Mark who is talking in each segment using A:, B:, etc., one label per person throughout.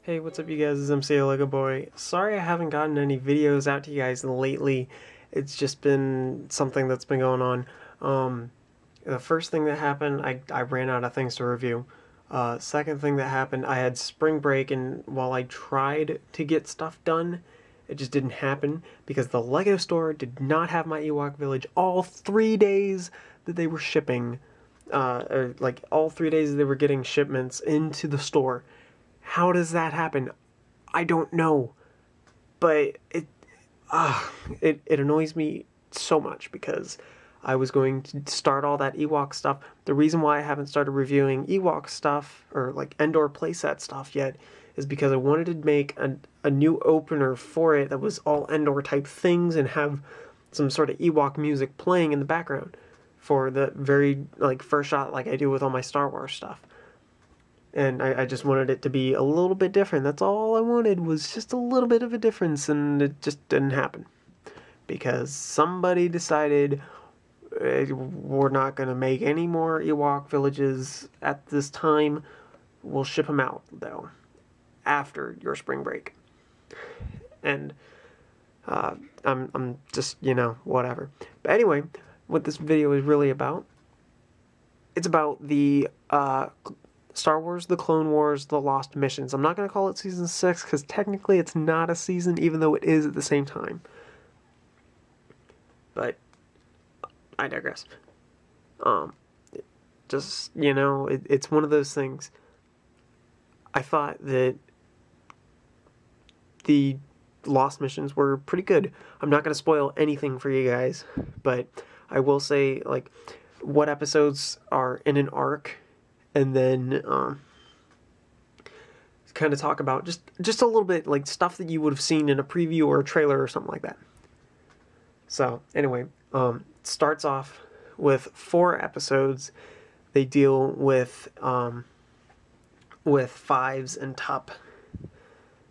A: Hey, what's up you guys, it's MCLegoboy. Sorry I haven't gotten any videos out to you guys lately. It's just been something that's been going on. The first thing that happened, I ran out of things to review. Second thing that happened, I had spring break, and while I tried to get stuff done, it just didn't happen because the Lego store did not have my Ewok village all 3 days that they were shipping. Or like all 3 days they were getting shipments into the store. How does that happen? I don't know, but it annoys me so much because I was going to start all that Ewok stuff. The reason why I haven't started reviewing Ewok stuff or like Endor playset stuff yet is because I wanted to make a new opener for it that was all Endor type things and have some sort of Ewok music playing in the background for the very like first shot like I do with all my Star Wars stuff. And I just wanted it to be a little bit different. That's all I wanted, was just a little bit of a difference, and it just didn't happen. Because somebody decided we're not going to make any more Ewok villages at this time. We'll ship them out, though, after your spring break. And I'm just, whatever. But anyway, what this video is really about, it's about the Star Wars, The Clone Wars, The Lost Missions. I'm not going to call it Season 6 because technically it's not a season, even though it is at the same time. But I digress. Just, it's one of those things. I thought that the Lost Missions were pretty good. I'm not going to spoil anything for you guys, but I will say, like, what episodes are in an arc, and then kind of talk about just a little bit like stuff that you would have seen in a preview or a trailer or something like that. So anyway, it starts off with 4 episodes. They deal with Fives and Tup.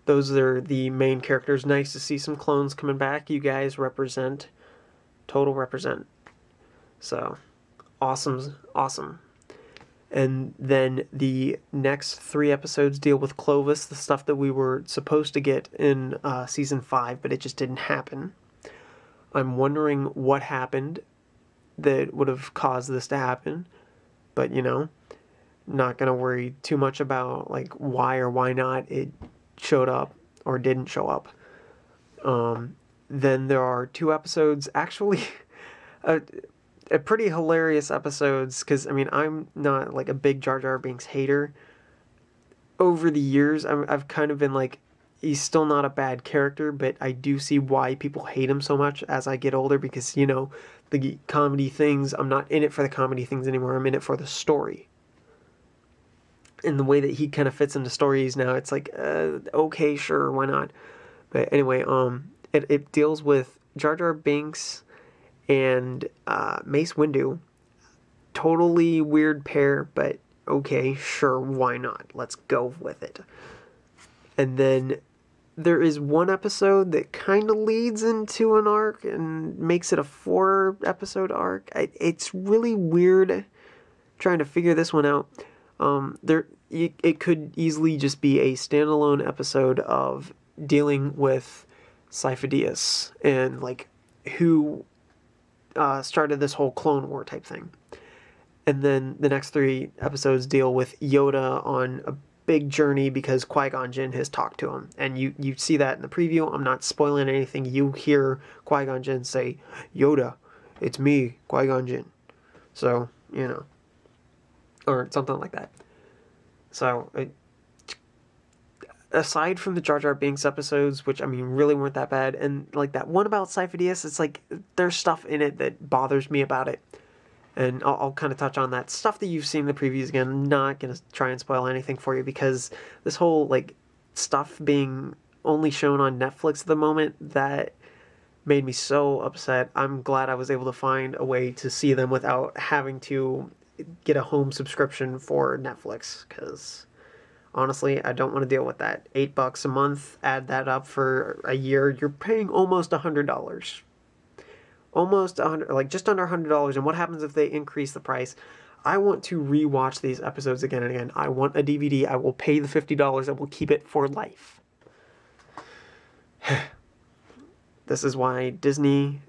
A: Those are the main characters. Nice to see some clones coming back. You guys represent. Total represent. So awesome. And then the next 3 episodes deal with Clovis, the stuff that we were supposed to get in Season 5, but it just didn't happen. I'm wondering what happened that would have caused this to happen, but, not going to worry too much about, like, why or why not it showed up or didn't show up. Then there are 2 episodes, actually... pretty hilarious episodes, because, I'm not, like, a big Jar Binks hater. Over the years, I've kind of been like, he's still not a bad character, but I do see why people hate him so much as I get older, because, the comedy things, I'm not in it for the comedy things anymore, I'm in it for the story. And the way that he kind of fits into stories now, it's like, okay, sure, why not? But anyway, it deals with Jar Binks and Mace Windu. Totally weird pair, but okay, sure, why not? Let's go with it. And then there is one episode that kind of leads into an arc and makes it a 4-episode arc. It's really weird trying to figure this one out. It could easily just be a standalone episode of dealing with Sifo-Dyas and, like, who started this whole Clone War type thing. And then the next 3 episodes deal with Yoda on a big journey because Qui-Gon Jinn has talked to him. And you see that in the preview. I'm not spoiling anything. You hear Qui-Gon Jinn say, "Yoda, it's me, Qui-Gon Jinn." So, or something like that. So, aside from the Jar Binks episodes, which, really weren't that bad, and, like, that one about Sifo-Dyas, it's like, there's stuff in it that bothers me about it. And I'll kind of touch on that. Stuff that you've seen in the previews again. I'm not going to try and spoil anything for you, because this whole, like, stuff being only shown on Netflix at the moment, that made me so upset. I'm glad I was able to find a way to see them without having to get a home subscription for Netflix, because... honestly, I don't want to deal with that. $8 a month, add that up for a year, you're paying almost $100. Almost $100, like just under $100. And what happens if they increase the price? I want to rewatch these episodes again and again. I want a DVD. I will pay the $50. I will keep it for life. This is why Disney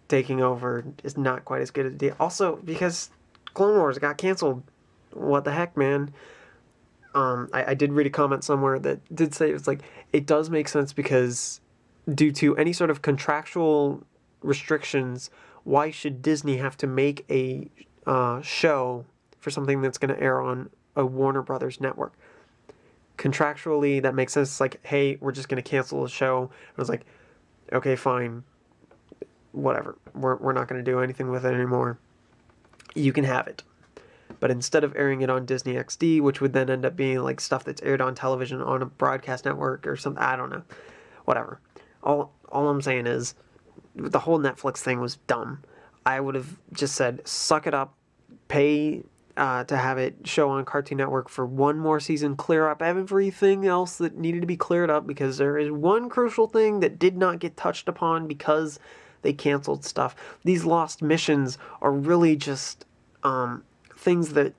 A: taking over is not quite as good a deal. Also, because Clone Wars got canceled. What the heck, man? I did read a comment somewhere that did say it's like, it does make sense because due to any sort of contractual restrictions, why should Disney have to make a show for something that's going to air on a Warner Brothers network? Contractually, that makes sense. It's like, hey, we're just going to cancel the show. I was like, okay, fine. Whatever. We're not going to do anything with it anymore. You can have it. But instead of airing it on Disney XD, which would then end up being like stuff that's aired on television on a broadcast network or something, I don't know. Whatever. All I'm saying is, the whole Netflix thing was dumb. I would have just said, suck it up, pay to have it show on Cartoon Network for one more season, clear up everything else that needed to be cleared up, because there is one crucial thing that did not get touched upon because they canceled stuff. These lost missions are really just things that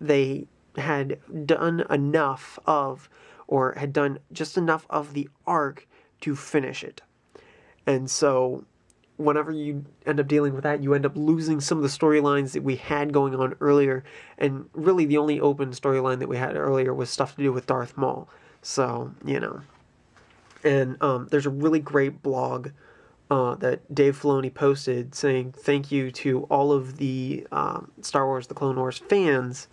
A: they had done enough of, or had done just enough of the arc to finish it. And so whenever you end up dealing with that, you end up losing some of the storylines that we had going on earlier. And really the only open storyline that we had earlier was stuff to do with Darth Maul. So, you know. And there's a really great blog that Dave Filoni posted saying thank you to all of the Star Wars The Clone Wars fans,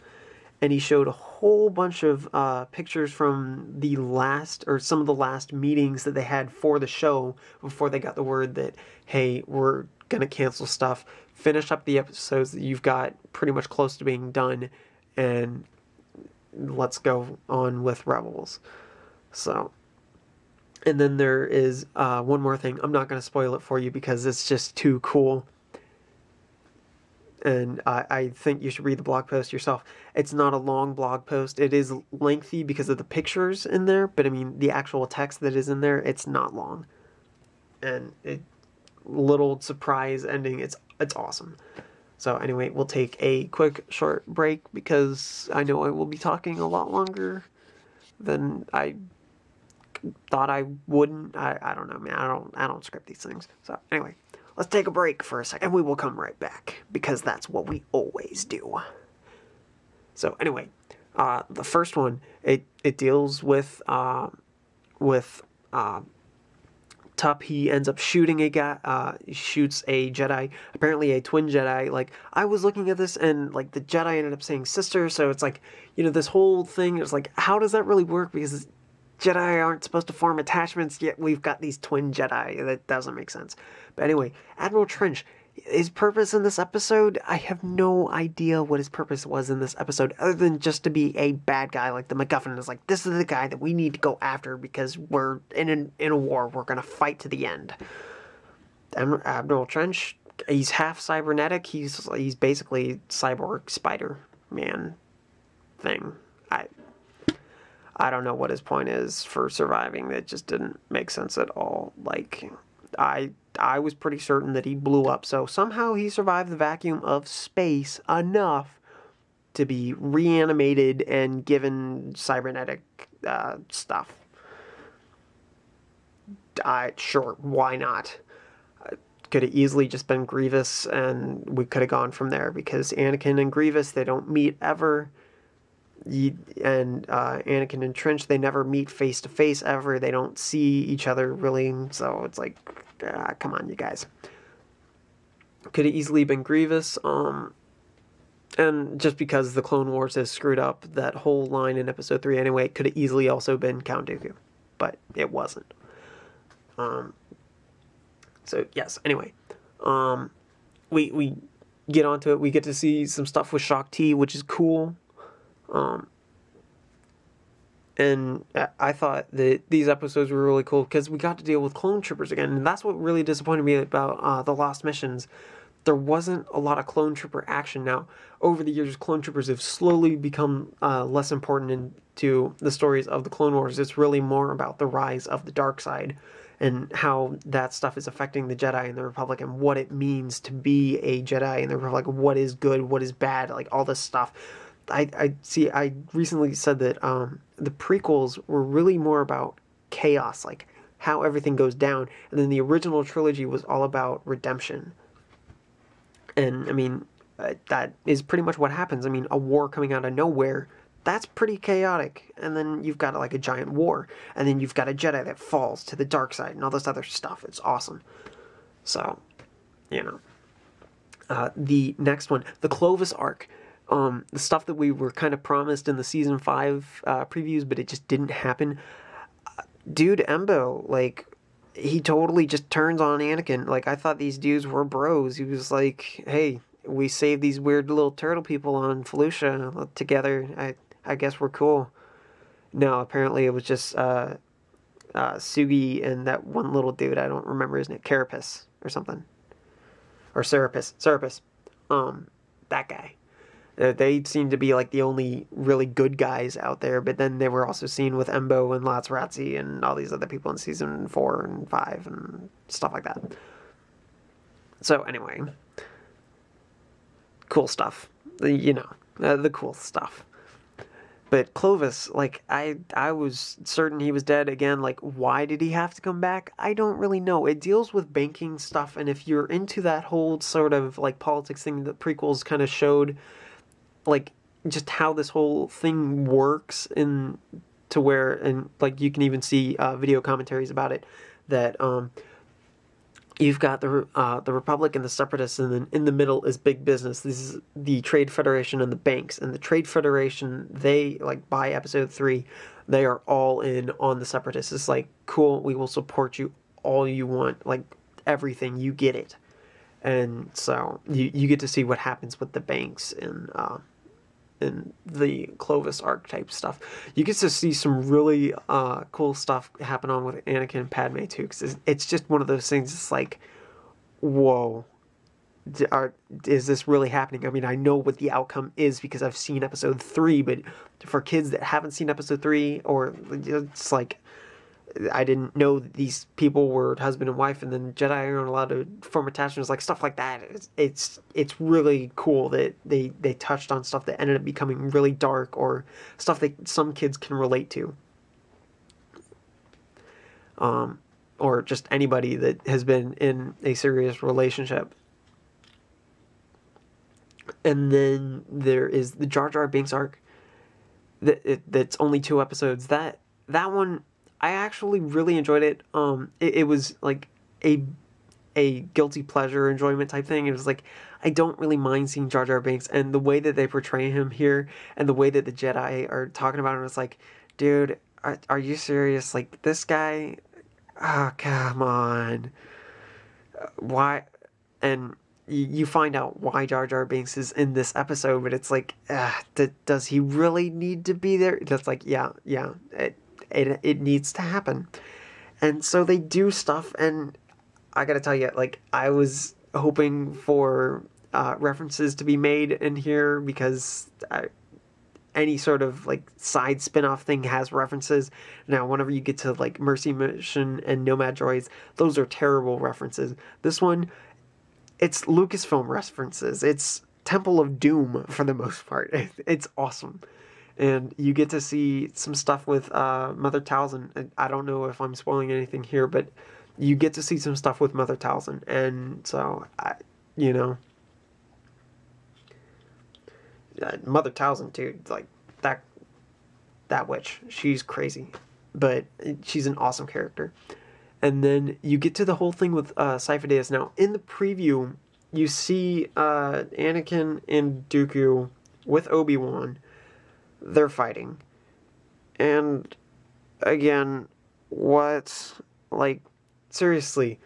A: and he showed a whole bunch of pictures from the last, or some of the last meetings that they had for the show before they got the word that, hey, we're going to cancel stuff, finish up the episodes that you've got pretty much close to being done, and let's go on with Rebels. So... And then there is one more thing. I'm not going to spoil it for you because it's just too cool. And I think you should read the blog post yourself. It's not a long blog post. It is lengthy because of the pictures in there. But I mean, the actual text that is in there, it's not long. And little surprise ending. It's awesome. So anyway, we'll take a quick short break because I know I will be talking a lot longer than I thought I wouldn't. I don't know, man. I don't script these things. So anyway, let's take a break for a second, and we will come right back because that's what we always do. So anyway, the first one, it deals with Tup. He ends up shooting a guy. Shoots a Jedi, apparently a twin Jedi. Like, I was looking at this, and like the Jedi ended up saying sister. So it's like, you know, this whole thing is like, how does that really work? Because Jedi aren't supposed to form attachments, yet we've got these twin Jedi. That doesn't make sense. But anyway, Admiral Trench, his purpose in this episode, I have no idea what his purpose was in this episode, other than just to be a bad guy. Like the MacGuffin is like, this is the guy that we need to go after because we're in a war. We're going to fight to the end. Admiral Trench, he's half cybernetic. He's basically cyborg Spider-Man thing. I don't know what his point is for surviving. That just didn't make sense at all. Like, I was pretty certain that he blew up. So somehow he survived the vacuum of space enough to be reanimated and given cybernetic stuff. Sure, why not? Could have easily just been Grievous, and we could have gone from there, because Anakin and Grievous, they don't meet ever. And Anakin and Trench, they never meet face to face ever. They don't see each other really, so it's like, come on, you guys. Could have easily been Grievous, and just because the Clone Wars has screwed up that whole line in Episode 3 anyway, it could have easily also been Count Dooku, but it wasn't. So yes, anyway, we get onto it. We get to see some stuff with Shaak Ti, which is cool. And I thought that these episodes were really cool because we got to deal with clone troopers again, and that's what really disappointed me about the Lost Missions. There wasn't a lot of clone trooper action. Now, over the years, clone troopers have slowly become less important into the stories of the Clone Wars. It's really more about the rise of the dark side, and how that stuff is affecting the Jedi and the Republic, and what it means to be a Jedi in the Republic, what is good, what is bad, like all this stuff. I see. I recently said that the prequels were really more about chaos, like how everything goes down, and then the original trilogy was all about redemption. And I mean, that is pretty much what happens. I mean, a war coming out of nowhere, that's pretty chaotic. And then you've got like a giant war, and then you've got a Jedi that falls to the dark side, and all this other stuff. It's awesome. So, you know, the next one, the Clovis Arc. The stuff that we were kind of promised in the season 5 previews, but it just didn't happen. Dude, Embo, like, he totally just turns on Anakin. Like, I thought these dudes were bros. He was like, hey, we saved these weird little turtle people on Felucia together. I guess we're cool. No, apparently it was just Sugi and that one little dude. I don't remember his name. Carapace or something. Or Serapis. That guy. They seemed to be like the only really good guys out there, but then they were also seen with Embo and Lazrazzi and all these other people in season 4 and 5 and stuff like that. So anyway, cool stuff, you know, the cool stuff. But Clovis, like, I was certain he was dead again. Like, why did he have to come back? I don't really know. It deals with banking stuff, and if you're into that whole sort of like politics thing that prequels kind of showed, like just how this whole thing works, in to where, and like you can even see video commentaries about it, that you've got the Republic and the Separatists, and then in the middle is big business. This is the Trade Federation and the banks. And the Trade Federation, they, like, by episode 3, they are all in on the Separatists. It's like, cool, we will support you all you want, like everything, you get it. And so you get to see what happens with the banks in the Clovis Arc type stuff. You get to see some really cool stuff happen on with Anakin and Padme too, because it's just one of those things. It's like, whoa, is this really happening? I mean, I know what the outcome is because I've seen episode 3, but for kids that haven't seen episode 3, or it's like, I didn't know that these people were husband and wife, and then Jedi aren't allowed to form attachments, like stuff like that. It's really cool that they touched on stuff that ended up becoming really dark, or stuff that some kids can relate to. Or just anybody that has been in a serious relationship. And then there is the Jar Jar Binks arc. That's only 2 episodes. That one, I actually really enjoyed it. It was like a guilty pleasure enjoyment type thing. It was like, I don't really mind seeing Jar Jar Binks, and the way that they portray him here, and the way that the Jedi are talking about him, it's like, dude, are you serious? Like, this guy, oh, come on. Why? And you find out why Jar Jar Binks is in this episode, but it's like, does he really need to be there? That's like, yeah, it needs to happen. And so they do stuff, and I gotta tell you, like, I was hoping for references to be made in here, because any sort of like side spin-off thing has references. Now, whenever you get to like Mercy Mission and Nomad Droids, those are terrible references. This one, it's Lucasfilm references. It's Temple of Doom for the most part. It's awesome. And you get to see some stuff with Mother Talzin. I don't know if I'm spoiling anything here, but you get to see some stuff with Mother Talzin. And so, you know, Mother Talzin, dude, like, that witch, she's crazy. But she's an awesome character. And then you get to the whole thing with Sifo-Dyas. Now, in the preview, you see Anakin and Dooku with Obi-Wan. They're fighting. And, again, what? Like, seriously,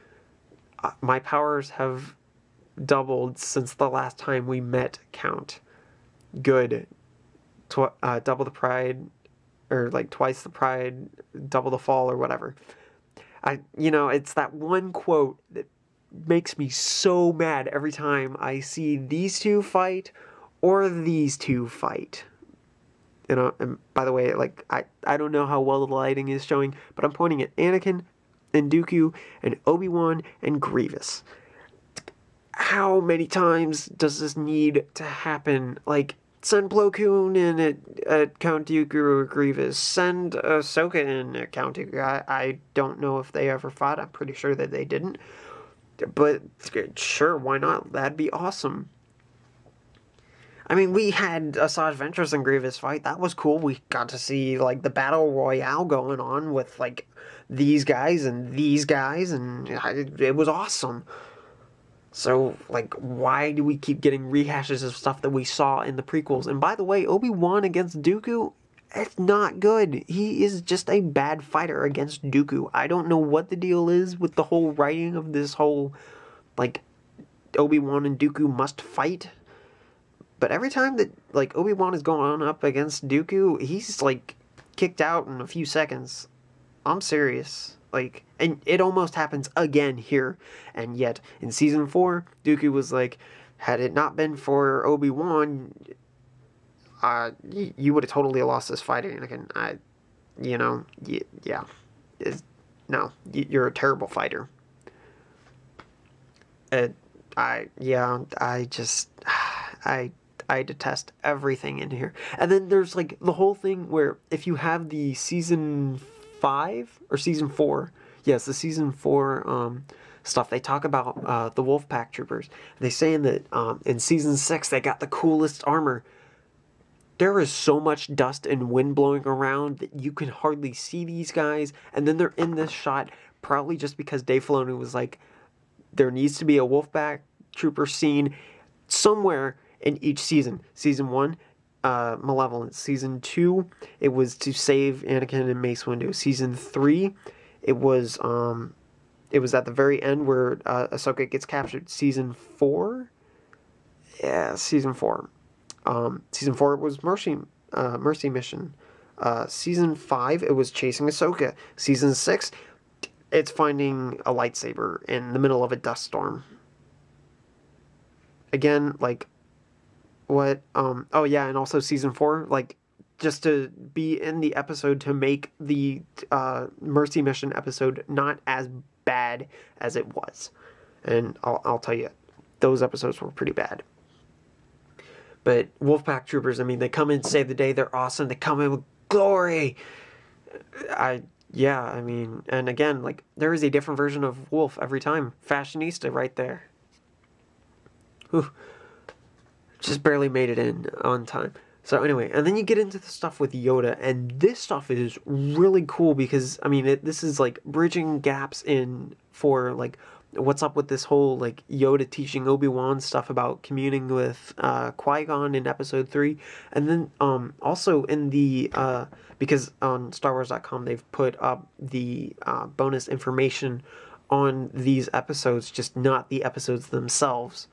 A: my powers have doubled since the last time we met Count. Good. Double the pride, or like twice the pride, double the fall, or whatever. You know, it's that one quote that makes me so mad every time I see these two fight or these two fight. You know, and by the way, like, I don't know how well the lighting is showing, but I'm pointing at Anakin and Dooku and Obi-Wan and Grievous. How many times does this need to happen? Like, send Plo Koon in at Count Dooku or Grievous. Send Ahsoka in at Count Dooku. I don't know if they ever fought. I'm pretty sure that they didn't. But sure, why not? That'd be awesome. I mean, we had Asajj Ventress and Grievous fight. That was cool. We got to see, like, the battle royale going on with, like, these guys, and it was awesome. So, like, why do we keep getting rehashes of stuff that we saw in the prequels? And by the way, Obi-Wan against Dooku, it's not good. He is just a bad fighter against Dooku. I don't know what the deal is with the whole writing of this whole, like, Obi-Wan and Dooku must fight. But every time that, like, Obi-Wan is going up against Dooku, he's, like, kicked out in a few seconds. I'm serious. Like, and it almost happens again here. And yet, in Season 4, Dooku was like, had it not been for Obi-Wan, you would have totally lost this fight, Anakin. Yeah. No, you're a terrible fighter. I detest everything in here. And then there's, like, the whole thing where if you have the Season 5 or Season 4, yes, the Season 4 stuff, they talk about the Wolfpack troopers. They saying that in Season 6 they got the coolest armor. There is so much dust and wind blowing around that you can hardly see these guys, and then they're in this shot probably just because Dave Filoni was like, there needs to be a Wolfpack trooper scene somewhere in each season. Season 1, Malevolence. Season 2, it was to save Anakin and Mace Windu. Season 3, it was at the very end where Ahsoka gets captured. Season 4? Yeah, Season 4. Season 4 was Mercy Mission. Season 5, it was chasing Ahsoka. Season 6, it's finding a lightsaber in the middle of a dust storm. Again, like, what, oh yeah, and also Season 4, like, just to be in the episode to make the, Mercy Mission episode not as bad as it was. And I'll tell you, those episodes were pretty bad. But Wolfpack troopers, I mean, they come in, save the day, they're awesome, they come in with glory! Yeah, I mean, and again, like, there is a different version of Wolf every time. Fashionista right there. Whew. Just barely made it in on time. So anyway, and then you get into the stuff with Yoda, and this stuff is really cool because, I mean, this is, like, bridging gaps in for, like, what's up with this whole, like, Yoda teaching Obi-Wan stuff about communing with Qui-Gon in Episode 3. And then also in the, because on StarWars.com they've put up the bonus information on these episodes, just not the episodes themselves.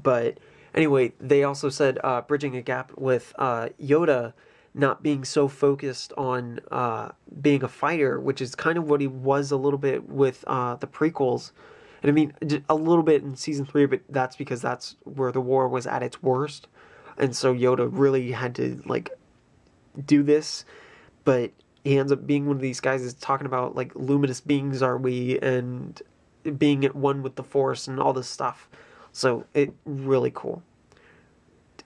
A: But anyway, they also said bridging a gap with Yoda not being so focused on being a fighter, which is kind of what he was a little bit with the prequels. And I mean, a little bit in Season 3, but that's because that's where the war was at its worst. And so Yoda really had to, like, do this. But he ends up being one of these guys that's talking about, like, luminous beings are we, and being at one with the Force and all this stuff. So, it really cool.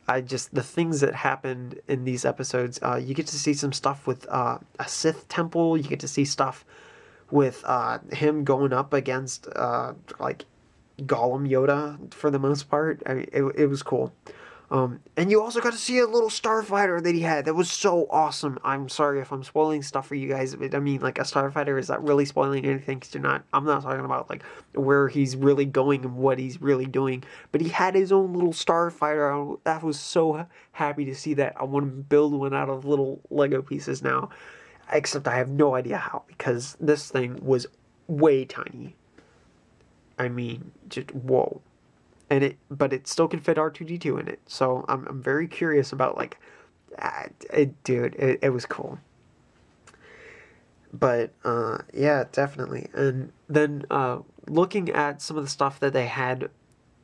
A: The things that happened in these episodes, you get to see some stuff with a Sith temple, you get to see stuff with him going up against, like, Gollum Yoda, for the most part. I mean, it was cool. And you also got to see a little starfighter that he had. That was so awesome. I'm sorry if I'm spoiling stuff for you guys, but I mean, like, a starfighter, is that really spoiling anything? Because I'm not talking about, like, where he's really going and what he's really doing. But he had his own little starfighter. I was so happy to see that. I want to build one out of little Lego pieces now. Except I have no idea how, because this thing was way tiny. I mean, just, whoa. But it still can fit R2-D2 in it. So I'm very curious about, like, dude, it was cool. But, yeah, definitely. And then, looking at some of the stuff that they had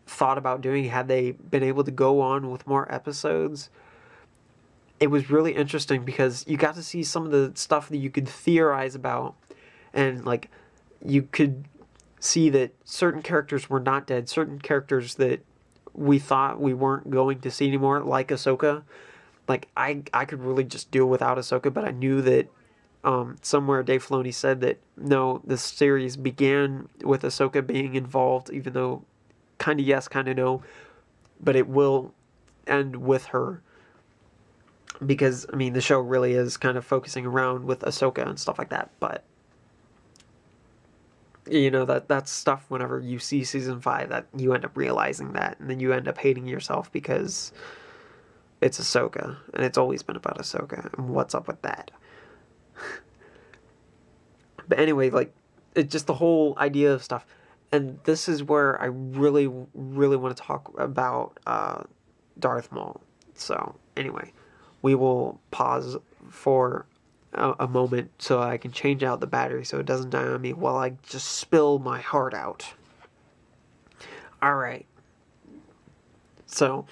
A: thought about doing, had they been able to go on with more episodes, it was really interesting because you got to see some of the stuff that you could theorize about. And, like, you could see that certain characters were not dead. Certain characters that we thought we weren't going to see anymore, like Ahsoka. Like, I could really just do without Ahsoka, but I knew that somewhere Dave Filoni said that, no, this series began with Ahsoka being involved, even though kind of yes, kind of no, but it will end with her. Because, I mean, the show really is kind of focusing around with Ahsoka and stuff like that, but you know, that's stuff whenever you see season 5 that you end up realizing that, and then you end up hating yourself because it's Ahsoka, and it's always been about Ahsoka, and what's up with that? But anyway, like, it's just the whole idea of stuff, and this is where I really, really want to talk about Darth Maul. So, anyway, we will pause for a moment so I can change out the battery so it doesn't die on me while I just spill my heart out. Alright. So,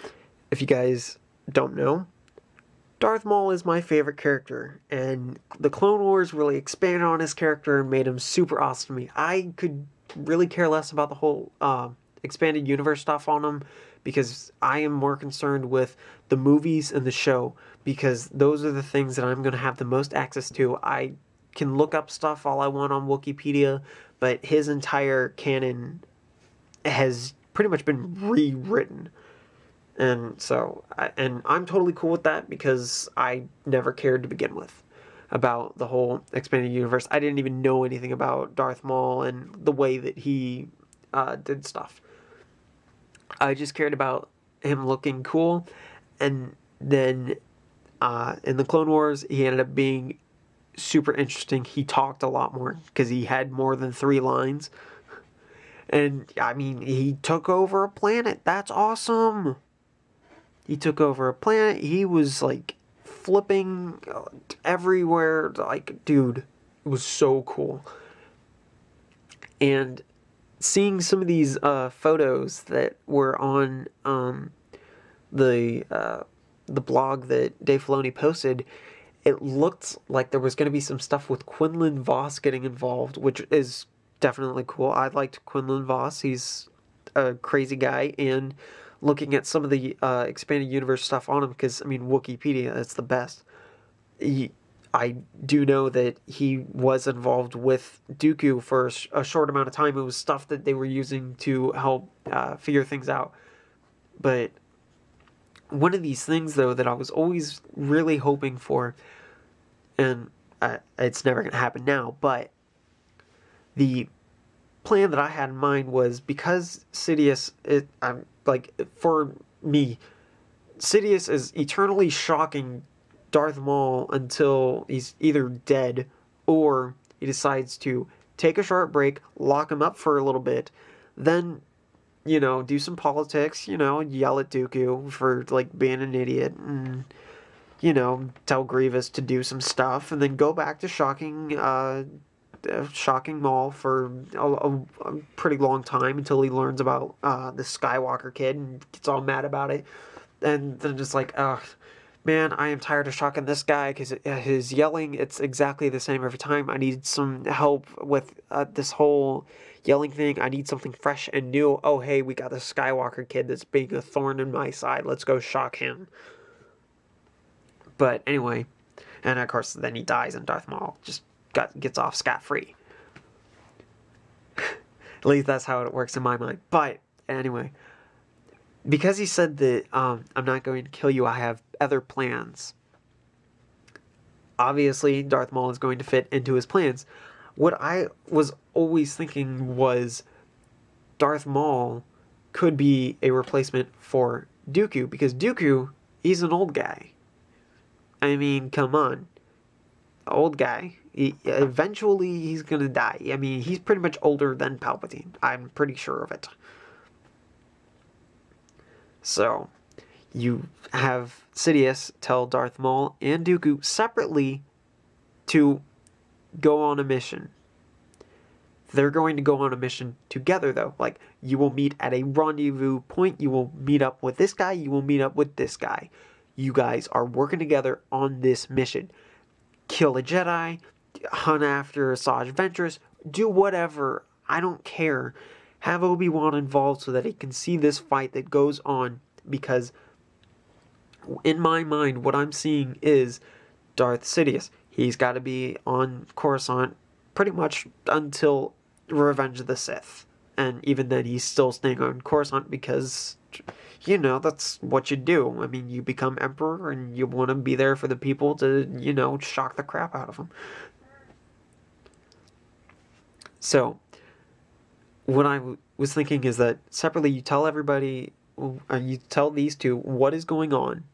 A: if you guys don't know, Darth Maul is my favorite character, and the Clone Wars really expanded on his character and made him super awesome to me. I could really care less about the whole expanded universe stuff on him, because I am more concerned with the movies and the show, because those are the things that I'm going to have the most access to. I can look up stuff all I want on Wikipedia, but his entire canon has pretty much been rewritten. And so, I'm totally cool with that, because I never cared to begin with about the whole expanded universe. I didn't even know anything about Darth Maul and the way that he did stuff. I just cared about him looking cool, and then in the Clone Wars, he ended up being super interesting. He talked a lot more, because he had more than 3 lines. And, I mean, he took over a planet. That's awesome! He took over a planet. He was, like, flipping everywhere. Like, dude, it was so cool. And seeing some of these photos that were on the blog that Dave Filoni posted, it looked like there was going to be some stuff with Quinlan Vos getting involved, which is definitely cool. I liked Quinlan Vos. He's a crazy guy, and looking at some of the expanded universe stuff on him, because, I mean, Wikipedia, it's the best. I do know that he was involved with Dooku for a short amount of time. It was stuff that they were using to help figure things out. But one of these things, though, that I was always really hoping for, and it's never going to happen now, but the plan that I had in mind was, because Sidious, for me, Sidious is eternally shocking Darth Maul until he's either dead or he decides to take a short break, lock him up for a little bit, then, you know, do some politics, you know, yell at Dooku for, like, being an idiot, and, you know, tell Grievous to do some stuff, and then go back to shocking Maul for a pretty long time until he learns about the Skywalker kid and gets all mad about it, and then just like, ugh, man, I am tired of shocking this guy, because his yelling, it's exactly the same every time. I need some help with this whole yelling thing. I need something fresh and new. Oh, hey, we got the Skywalker kid that's being a thorn in my side. Let's go shock him. But anyway, and of course, then he dies, and Darth Maul just gets off scot-free. At least that's how it works in my mind. But anyway, because he said that I'm not going to kill you, I have other plans. Obviously, Darth Maul is going to fit into his plans. What I was always thinking was Darth Maul could be a replacement for Dooku, because Dooku, he's an old guy. I mean, come on. Old guy. Eventually, he's going to die. I mean, he's pretty much older than Palpatine. I'm pretty sure of it. So, you have Sidious tell Darth Maul and Dooku separately to go on a mission. They're going to go on a mission together, though. Like, you will meet at a rendezvous point. You will meet up with this guy. You will meet up with this guy. You guys are working together on this mission. Kill a Jedi, hunt after Asajj Ventress, do whatever. I don't care. Have Obi-Wan involved so that he can see this fight that goes on, because in my mind, what I'm seeing is Darth Sidious. He's got to be on Coruscant pretty much until Revenge of the Sith. And even then, he's still staying on Coruscant because, you know, that's what you do. I mean, you become Emperor and you want to be there for the people to, you know, shock the crap out of them. So, what I was thinking is that separately, you tell everybody, you tell these two what is going on.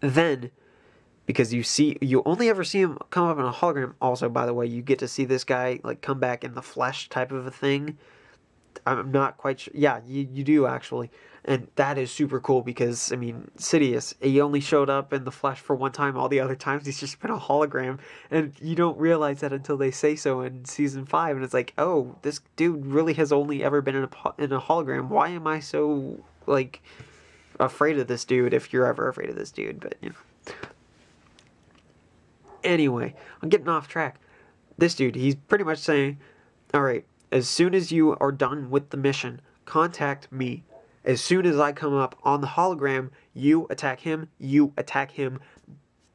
A: Then, because you only ever see him come up in a hologram. Also, by the way, you get to see this guy like come back in the flesh type of a thing. I'm not quite sure. Yeah, you do actually. And that is super cool because, I mean, Sidious, he only showed up in the flesh for one time. All the other times he's just been a hologram. And you don't realize that until they say so in Season 5. And it's like, oh, this dude really has only ever been in a hologram. Why am I so, like, afraid of this dude if you're ever afraid of this dude? But, you know. Anyway, I'm getting off track. This dude, he's pretty much saying, alright, as soon as you are done with the mission, contact me. As soon as I come up on the hologram, you attack him,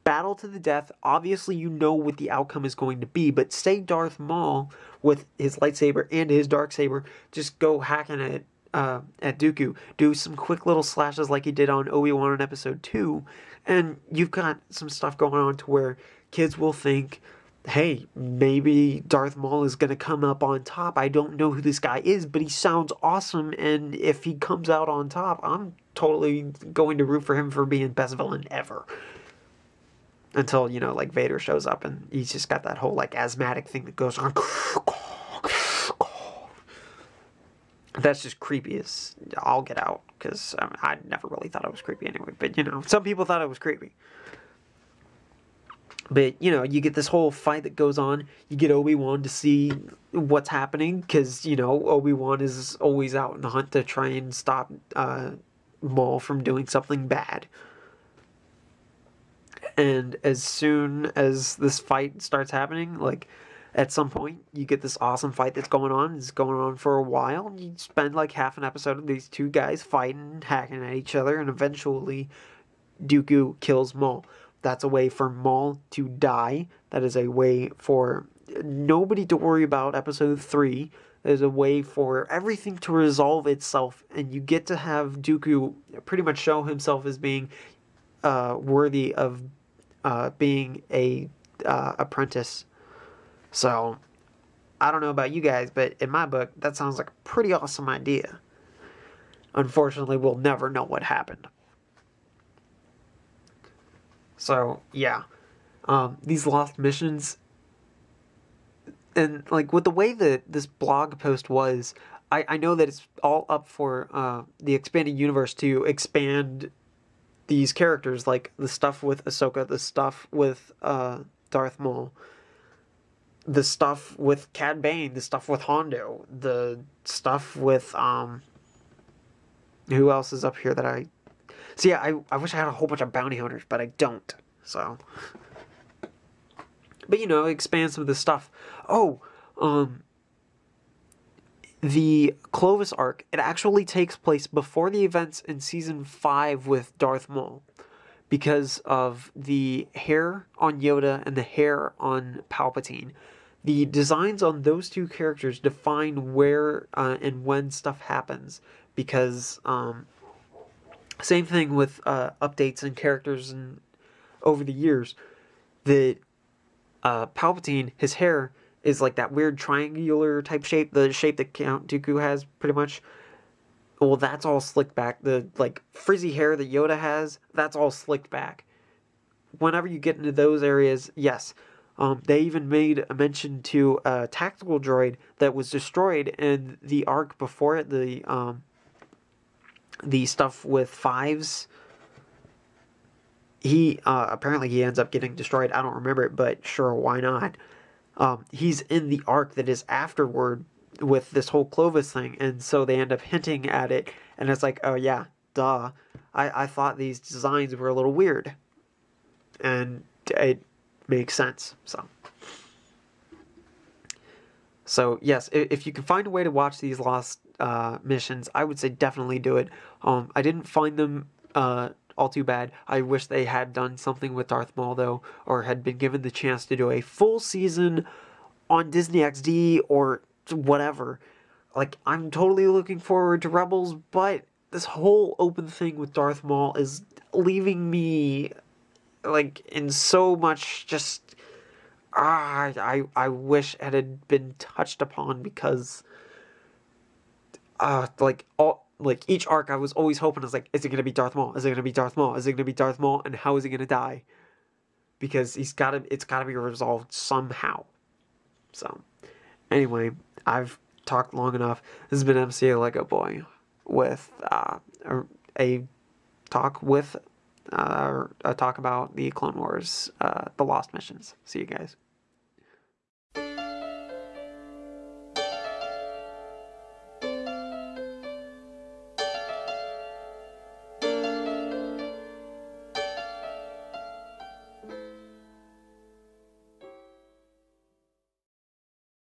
A: battle to the death. Obviously, you know what the outcome is going to be, but say Darth Maul with his lightsaber and his darksaber just go hacking at Dooku, do some quick little slashes like he did on Obi-Wan in Episode 2, and you've got some stuff going on to where kids will think, hey, maybe Darth Maul is going to come up on top. I don't know who this guy is, but he sounds awesome, and if he comes out on top, I'm totally going to root for him for being best villain ever. Until, you know, like, Vader shows up, and he's just got that whole, like, asthmatic thing that goes on. That's just creepy as I'll get out, because I never really thought it was creepy anyway, but, you know, some people thought it was creepy. But, you know, you get this whole fight that goes on. You get Obi-Wan to see what's happening. Because, you know, Obi-Wan is always out in the hunt to try and stop Maul from doing something bad. And as soon as this fight starts happening, like, at some point, you get this awesome fight that's going on. It's going on for a while. And you spend, like, half an episode of these two guys fighting, hacking at each other. And eventually, Dooku kills Maul. That's a way for Maul to die. That is a way for nobody to worry about Episode 3. There's a way for everything to resolve itself. And you get to have Dooku pretty much show himself as being worthy of being a apprentice. So, I don't know about you guys, but in my book, that sounds like a pretty awesome idea. Unfortunately, we'll never know what happened. So, yeah. These lost missions, and, like, with the way that this blog post was, I know that it's all up for the expanded universe to expand these characters, like the stuff with Ahsoka, the stuff with Darth Maul, the stuff with Cad Bane, the stuff with Hondo, the stuff with, who else is up here that I... So yeah, I wish I had a whole bunch of bounty hunters, but I don't, so... But, you know, expand some of the stuff. Oh, the Clovis Arc, it actually takes place before the events in Season 5 with Darth Maul. Because of the hair on Yoda and the hair on Palpatine. The designs on those two characters define where and when stuff happens. Because, same thing with updates and characters and over the years. That Palpatine, his hair is like that weird triangular type shape, the shape that Count Dooku has, pretty much. Well, that's all slicked back. The, like, frizzy hair that Yoda has, that's all slicked back. Whenever you get into those areas, yes. They even made a mention to a tactical droid that was destroyed in the arc before it, the stuff with Fives. He, apparently he ends up getting destroyed. I don't remember it, but sure, why not? He's in the arc that is afterward with this whole Clovis thing, and so they end up hinting at it, and it's like, oh yeah, I thought these designs were a little weird. And it makes sense. So yes, if you can find a way to watch these lost missions, I would say definitely do it. I didn't find them all too bad. I wish they had done something with Darth Maul though, or had been given the chance to do a full season on Disney XD or whatever. Like, I'm totally looking forward to Rebels, but this whole open thing with Darth Maul is leaving me like in so much just I wish it had been touched upon, because like each arc I was always hoping, is like, is it gonna be Darth Maul? Is it gonna be Darth Maul? Is it gonna be Darth Maul? And how is he gonna die? Because it's gotta be resolved somehow. So anyway, I've talked long enough. This has been MCLegoboy with a talk about the Clone Wars, the Lost missions. See you guys.